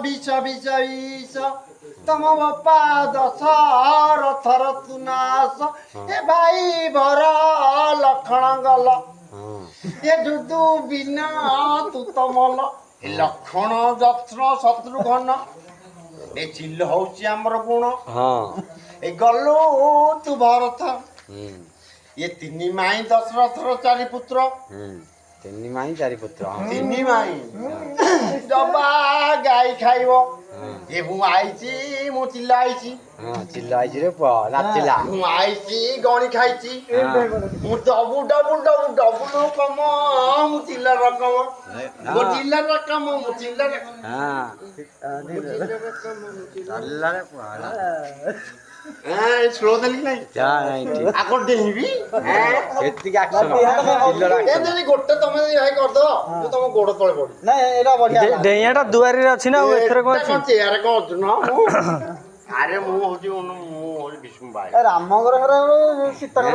ବିଷ ବିଷ ବିଷ ତମ ବାପା ଦଶରଥର ତୁନାସ ଏ ଭାଇ ଭର ଲକ୍ଷଣ ଗଲ ଏ ଦୁଦୁ ବିନା ତୁ ତମଲ ଏ ଲକ୍ଷଣ ଯତ୍ନ ଶତ୍ରୁଘ୍ନ ଏ ଚିଲ ହଉଛି ଆମର ଗୁଣ ଏ ଗଲୁ ତୁ ଭରତ ଏ ତିନି ମାଇଁ ଦଶରଥର ଚାରି ପୁତ୍ର ତିନି ମାଇଁ ଚାରି ପୁତ୍ର ତିନି ମାଇଁ ଦବା ଗାଈ ଖାଇବ ଏ ମୁଁ ଆଇଛି ମୁଁ ଚିଲା ଆଇଛି ଚିଲ୍ଲା ହେଇଛି ରେ ପୁଅ ନାଚିଲା ମୁଁ ଆଇଛି ଗଣି ଖାଇଛି ମୁଁ ଡବୁ ଡବୁ ଡବୁ ଡବୁଲ କମ ମୁଁ ଚିଲା ରକମ ମୋ ଚିଲା ରକମ ମୁଁ ଚିଲା ଚାଲିଲାରେ ପୁଅ ସ୍ଲୋ ଦେଲି ନାଇଁ ଆଗ ଡେଇଁବି ଏତିକି ଆକ୍ସନ ଚିଲ୍ଲର ଆକ୍ସନ ଯଦି ଗୋଟେ ତମେ ଭାଇ କରିଦବ ମୁଁ ତମ ଗୋଡ ତଳେ ପଡି ନାଇଁ ଏଇଟା ବଢିଆ ଡେଇଁଆଟା ଦୁଆରିରେ ଅଛି ନା ଆଉ ଏଥିରେ କ'ଣ ଅଛି ଚେୟାର କଣ ଅର୍ଜୁନ ଆରେ ମୁଁ ହଉଛି ବିଷ୍ଣୁ ଭାଇ ରାମଙ୍କର ଶୀତ